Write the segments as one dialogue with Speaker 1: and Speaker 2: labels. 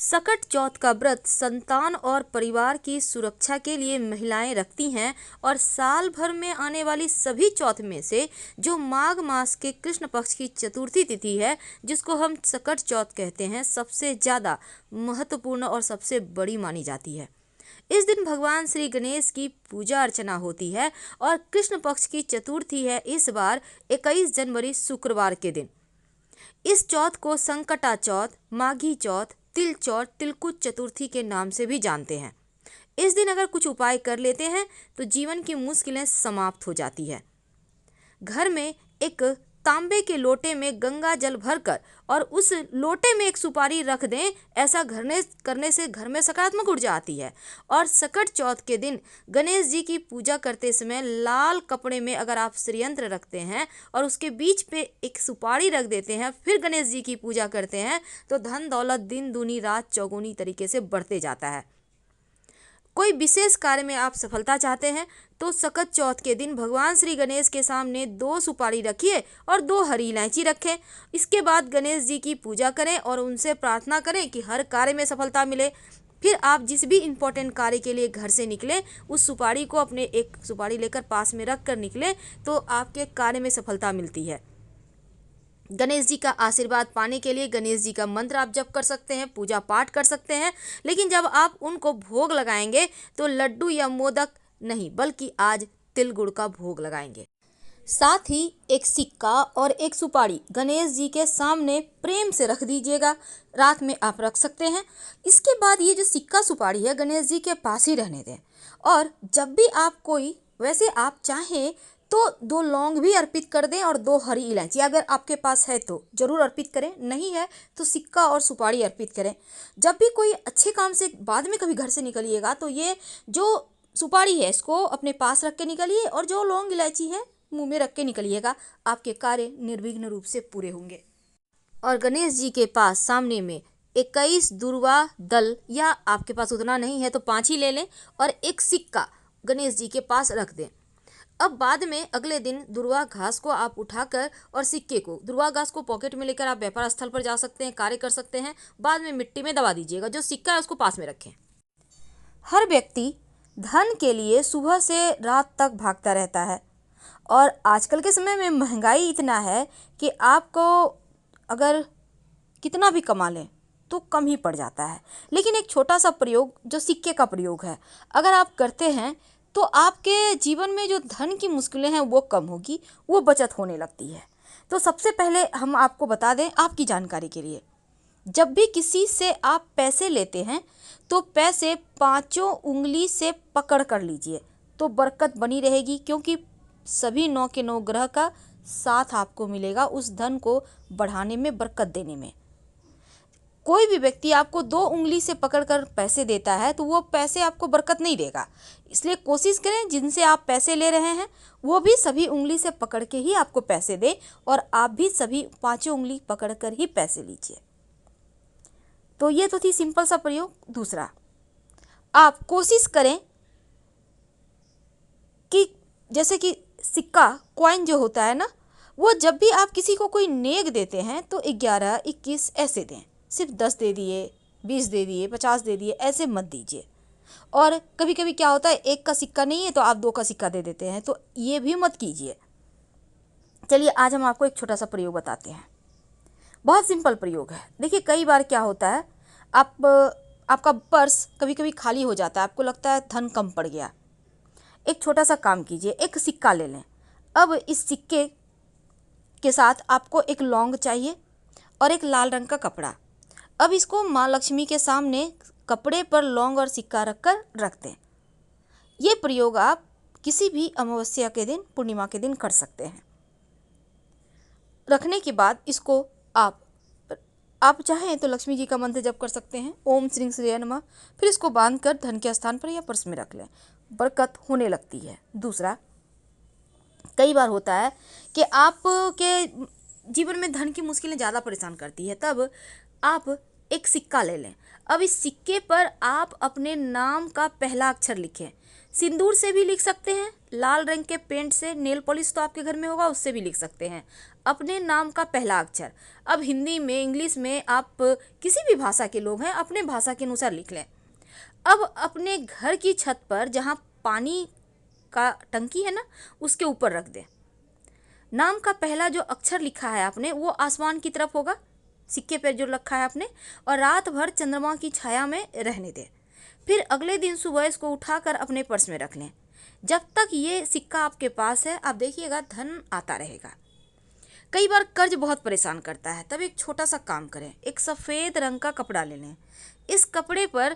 Speaker 1: सकट चौथ का व्रत संतान और परिवार की सुरक्षा के लिए महिलाएं रखती हैं और साल भर में आने वाली सभी चौथ में से जो माघ मास के कृष्ण पक्ष की चतुर्थी तिथि है, जिसको हम सकट चौथ कहते हैं, सबसे ज़्यादा महत्वपूर्ण और सबसे बड़ी मानी जाती है। इस दिन भगवान श्री गणेश की पूजा अर्चना होती है और कृष्ण पक्ष की चतुर्थी है इस बार 21 जनवरी शुक्रवार के दिन। इस चौथ को संकटा चौथ, माघी चौथ, तिल चौथ, तिलकुट चतुर्थी के नाम से भी जानते हैं। इस दिन अगर कुछ उपाय कर लेते हैं तो जीवन की मुश्किलें समाप्त हो जाती है। घर में एक तांबे के लोटे में गंगा जल भरकर और उस लोटे में एक सुपारी रख दें, ऐसा करने से घर में सकारात्मक ऊर्जा आती है। और सकट चौथ के दिन गणेश जी की पूजा करते समय लाल कपड़े में अगर आप श्रीयंत्र रखते हैं और उसके बीच पे एक सुपारी रख देते हैं, फिर गणेश जी की पूजा करते हैं, तो धन दौलत दिन दूनी रात चौगुनी तरीके से बढ़ते जाता है। कोई विशेष कार्य में आप सफलता चाहते हैं तो सकट चौथ के दिन भगवान श्री गणेश के सामने 2 सुपारी रखिए और 2 हरी इलायची रखें। इसके बाद गणेश जी की पूजा करें और उनसे प्रार्थना करें कि हर कार्य में सफलता मिले। फिर आप जिस भी इम्पोर्टेंट कार्य के लिए घर से निकलें, उस सुपारी को अपने एक सुपारी लेकर पास में रख कर निकलें, तो आपके कार्य में सफलता मिलती है। गणेश जी का आशीर्वाद पाने के लिए गणेश जी का मंत्र आप जप कर सकते हैं, पूजा पाठ कर सकते हैं, लेकिन जब आप उनको भोग लगाएंगे तो लड्डू या मोदक नहीं, बल्कि आज तिल गुड़ का भोग लगाएंगे। साथ ही एक सिक्का और एक सुपारी गणेश जी के सामने प्रेम से रख दीजिएगा। रात में आप रख सकते हैं। इसके बाद ये जो सिक्का सुपारी है गणेश जी के पास ही रहने दें। और जब भी आप वैसे आप चाहें तो 2 लौंग भी अर्पित कर दें और 2 हरी इलायची, अगर आपके पास है तो जरूर अर्पित करें, नहीं है तो सिक्का और सुपारी अर्पित करें। जब भी कोई अच्छे काम से बाद में कभी घर से निकलिएगा तो ये जो सुपारी है इसको अपने पास रख के निकलिए और जो लौंग इलायची है मुंह में रख के निकलिएगा। आपके कार्य निर्विघ्न रूप से पूरे होंगे। और गणेश जी के पास सामने में 21 दुर्वा दल, या आपके पास उतना नहीं है तो 5 ही ले लें, और एक सिक्का गणेश जी के पास रख दें। अब बाद में अगले दिन दुर्वा घास को आप उठाकर और सिक्के को, दुर्वा घास को पॉकेट में लेकर आप व्यापार स्थल पर जा सकते हैं, कार्य कर सकते हैं। बाद में मिट्टी में दबा दीजिएगा। जो सिक्का है उसको पास में रखें। हर व्यक्ति धन के लिए सुबह से रात तक भागता रहता है और आजकल के समय में महंगाई इतना है कि आपको अगर कितना भी कमा लें तो कम ही पड़ जाता है। लेकिन एक छोटा सा प्रयोग जो सिक्के का प्रयोग है, अगर आप करते हैं तो आपके जीवन में जो धन की मुश्किलें हैं वो कम होगी, वो बचत होने लगती है। तो सबसे पहले हम आपको बता दें आपकी जानकारी के लिए, जब भी किसी से आप पैसे लेते हैं तो पैसे 5 उंगली से पकड़ कर लीजिए, तो बरकत बनी रहेगी, क्योंकि सभी 9 के 9 ग्रह का साथ आपको मिलेगा उस धन को बढ़ाने में, बरकत देने में। कोई भी व्यक्ति आपको 2 उंगली से पकड़कर पैसे देता है तो वो पैसे आपको बरकत नहीं देगा। इसलिए कोशिश करें जिनसे आप पैसे ले रहे हैं वो भी सभी उंगली से पकड़ के ही आपको पैसे दें और आप भी सभी 5 उंगली पकड़कर ही पैसे लीजिए। तो ये तो थी सिंपल सा प्रयोग। दूसरा, आप कोशिश करें कि जैसे कि सिक्का, कॉइन जो होता है ना, वो जब भी आप किसी को कोई नेक देते हैं तो 11, 21 ऐसे दें। सिर्फ 10 दे दिए, 20 दे दिए, 50 दे दिए, ऐसे मत दीजिए। और कभी कभी क्या होता है, 1 का सिक्का नहीं है तो आप 2 का सिक्का दे देते हैं, तो ये भी मत कीजिए। चलिए आज हम आपको एक छोटा सा प्रयोग बताते हैं। बहुत सिंपल प्रयोग है। देखिए कई बार क्या होता है, आपका पर्स कभी कभी खाली हो जाता है, आपको लगता है धन कम पड़ गया। एक छोटा सा काम कीजिए, एक सिक्का ले लें। अब इस सिक्के के साथ आपको एक लौंग चाहिए और एक लाल रंग का कपड़ा। अब इसको माँ लक्ष्मी के सामने कपड़े पर लौंग और सिक्का रखकर रख दें। ये प्रयोग आप किसी भी अमावस्या के दिन, पूर्णिमा के दिन कर सकते हैं। रखने के बाद इसको आप चाहें तो लक्ष्मी जी का मंत्र जप कर सकते हैं, ओम श्री श्रेय नमः। फिर इसको बांधकर धन के स्थान पर या पर्स में रख लें, बरकत होने लगती है। दूसरा, कई बार होता है कि आपके जीवन में धन की मुश्किलें ज़्यादा परेशान करती है, तब आप एक सिक्का ले लें। अब इस सिक्के पर आप अपने नाम का पहला अक्षर लिखें। सिंदूर से भी लिख सकते हैं, लाल रंग के पेंट से, नेल पॉलिश तो आपके घर में होगा उससे भी लिख सकते हैं। अपने नाम का पहला अक्षर, अब हिंदी में, इंग्लिश में, आप किसी भी भाषा के लोग हैं अपने भाषा के अनुसार लिख लें। अब अपने घर की छत पर जहाँ पानी का टंकी है ना, उसके ऊपर रख दें। नाम का पहला जो अक्षर लिखा है आपने वो आसमान की तरफ होगा, सिक्के पर जो रखा है आपने, और रात भर चंद्रमा की छाया में रहने दें। फिर अगले दिन सुबह इसको उठाकर अपने पर्स में रख लें। जब तक ये सिक्का आपके पास है आप देखिएगा धन आता रहेगा। कई बार कर्ज बहुत परेशान करता है, तब एक छोटा सा काम करें, एक सफ़ेद रंग का कपड़ा ले लें। इस कपड़े पर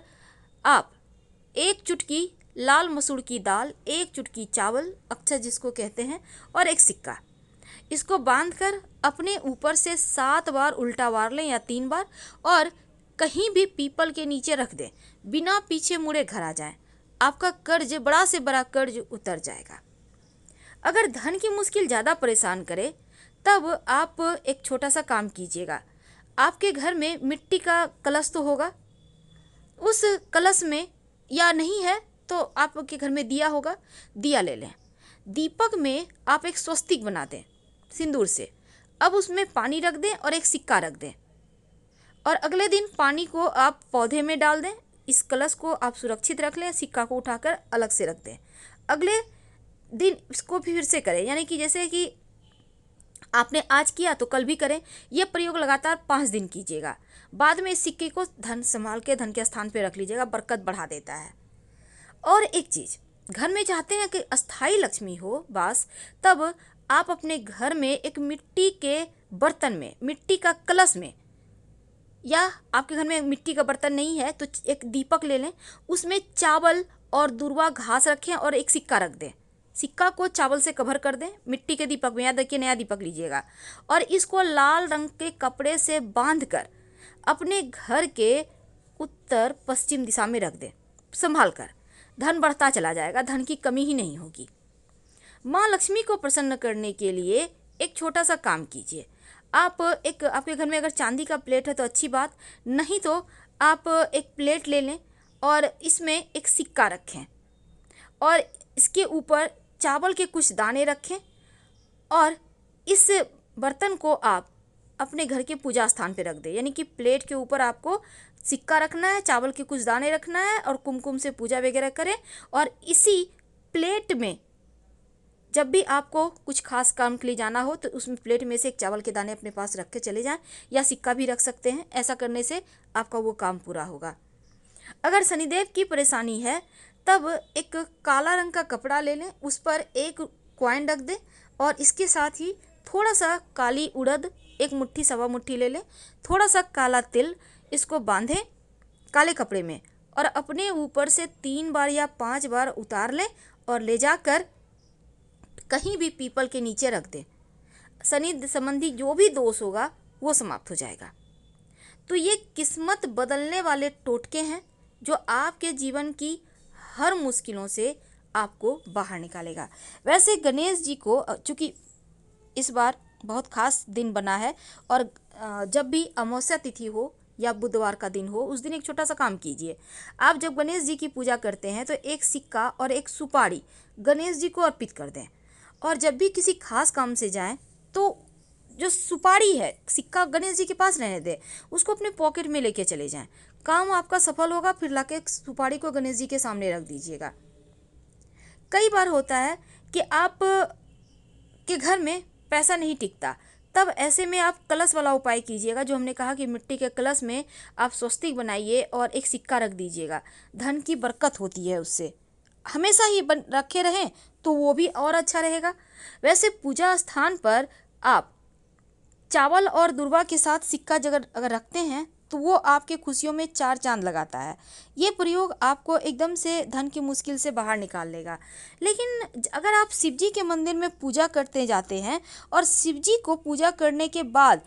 Speaker 1: आप एक चुटकी लाल मसूर की दाल, एक चुटकी चावल, अक्षर जिसको कहते हैं, और एक सिक्का, इसको बांधकर अपने ऊपर से 7 बार उल्टा वार लें या 3 बार, और कहीं भी पीपल के नीचे रख दें। बिना पीछे मुड़े घर आ जाएं, आपका कर्ज, बड़ा से बड़ा कर्ज उतर जाएगा। अगर धन की मुश्किल ज़्यादा परेशान करे तब आप एक छोटा सा काम कीजिएगा। आपके घर में मिट्टी का कलश तो होगा, उस कलश में, या नहीं है तो आपके घर में दिया होगा, दिया ले लें। दीपक में आप एक स्वस्तिक बना दें सिंदूर से। अब उसमें पानी रख दें और एक सिक्का रख दें, और अगले दिन पानी को आप पौधे में डाल दें। इस कलश को आप सुरक्षित रख लें, सिक्का को उठाकर अलग से रख दें। अगले दिन इसको फिर से करें, यानी कि जैसे कि आपने आज किया तो कल भी करें। यह प्रयोग लगातार 5 दिन कीजिएगा। बाद में इस सिक्के को धन संभाल के धन के स्थान पर रख लीजिएगा, बरकत बढ़ा देता है। और एक चीज़, घर में चाहते हैं कि अस्थाई लक्ष्मी हो वास, तब आप अपने घर में एक मिट्टी के बर्तन में, मिट्टी का कलश में, या आपके घर में मिट्टी का बर्तन नहीं है तो एक दीपक ले लें, उसमें चावल और दूर्वा घास रखें और एक सिक्का रख दें। सिक्का को चावल से कवर कर दें मिट्टी के दीपक में, याद देखिए नया दीपक लीजिएगा, और इसको लाल रंग के कपड़े से बांधकर अपने घर के उत्तर पश्चिम दिशा में रख दें संभाल कर। धन बढ़ता चला जाएगा, धन की कमी ही नहीं होगी। माँ लक्ष्मी को प्रसन्न करने के लिए एक छोटा सा काम कीजिए। आप एक, आपके घर में अगर चांदी का प्लेट है तो अच्छी बात, नहीं तो आप एक प्लेट ले लें और इसमें एक सिक्का रखें और इसके ऊपर चावल के कुछ दाने रखें, और इस बर्तन को आप अपने घर के पूजा स्थान पर रख दें। यानी कि प्लेट के ऊपर आपको सिक्का रखना है, चावल के कुछ दाने रखना है और कुमकुम से पूजा वगैरह करें, और इसी प्लेट में जब भी आपको कुछ खास काम के लिए जाना हो तो उसमें प्लेट में से एक चावल के दाने अपने पास रख के चले जाएं, या सिक्का भी रख सकते हैं। ऐसा करने से आपका वो काम पूरा होगा। अगर शनिदेव की परेशानी है तब एक काला रंग का कपड़ा ले लें, उस पर एक कॉइन रख दें, और इसके साथ ही थोड़ा सा काली उड़द, एक मुट्ठी सवा मुट्ठी ले लें, थोड़ा सा काला तिल, इसको बांधें काले कपड़े में और अपने ऊपर से 3 बार या 5 बार उतार लें और ले जाकर कहीं भी पीपल के नीचे रख दें। शनि संबंधी जो भी दोष होगा वो समाप्त हो जाएगा। तो ये किस्मत बदलने वाले टोटके हैं जो आपके जीवन की हर मुश्किलों से आपको बाहर निकालेगा। वैसे गणेश जी को, चूँकि इस बार बहुत खास दिन बना है, और जब भी अमावस्या तिथि हो या बुधवार का दिन हो, उस दिन एक छोटा सा काम कीजिए। आप जब गणेश जी की पूजा करते हैं तो एक सिक्का और एक सुपारी गणेश जी को अर्पित कर दें, और जब भी किसी खास काम से जाएं तो जो सुपारी है, सिक्का गणेश जी के पास रहने दें, उसको अपने पॉकेट में लेके चले जाएं। काम आपका सफल होगा। फिर लाके सुपारी को गणेश जी के सामने रख दीजिएगा। कई बार होता है कि आप के घर में पैसा नहीं टिकता, तब ऐसे में आप कलश वाला उपाय कीजिएगा, जो हमने कहा कि मिट्टी के कलश में आप स्वस्तिक बनाइए और एक सिक्का रख दीजिएगा। धन की बरकत होती है उससे, हमेशा ही रखे रहें तो वो भी और अच्छा रहेगा। वैसे पूजा स्थान पर आप चावल और दूर्वा के साथ सिक्का अगर रखते हैं तो वो आपके खुशियों में 4 चांद लगाता है। ये प्रयोग आपको एकदम से धन की मुश्किल से बाहर निकाल लेगा। लेकिन अगर आप शिव जी के मंदिर में पूजा करते जाते हैं और शिव जी को पूजा करने के बाद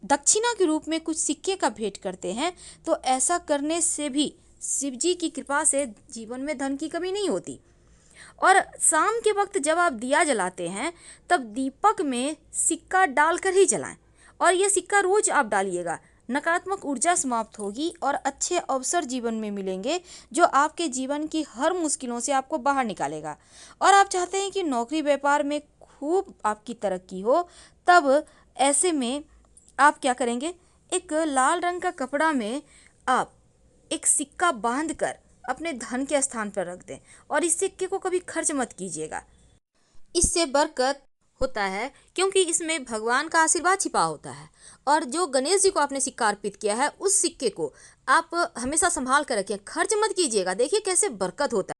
Speaker 1: दक्षिणा के रूप में कुछ सिक्के का भेंट करते हैं, तो ऐसा करने से भी शिव जी की कृपा से जीवन में धन की कमी नहीं होती। और शाम के वक्त जब आप दिया जलाते हैं तब दीपक में सिक्का डालकर ही जलाएं, और ये सिक्का रोज आप डालिएगा, नकारात्मक ऊर्जा समाप्त होगी और अच्छे अवसर जीवन में मिलेंगे जो आपके जीवन की हर मुश्किलों से आपको बाहर निकालेगा। और आप चाहते हैं कि नौकरी व्यापार में खूब आपकी तरक्की हो, तब ऐसे में आप क्या करेंगे, एक लाल रंग का कपड़ा में आप एक सिक्का बांध कर अपने धन के स्थान पर रख दें और इस सिक्के को कभी खर्च मत कीजिएगा। इससे बरकत होता है क्योंकि इसमें भगवान का आशीर्वाद छिपा होता है। और जो गणेश जी को आपने सिक्का अर्पित किया है, उस सिक्के को आप हमेशा संभाल कर रखिए, खर्च मत कीजिएगा। देखिए कैसे बरकत होता है।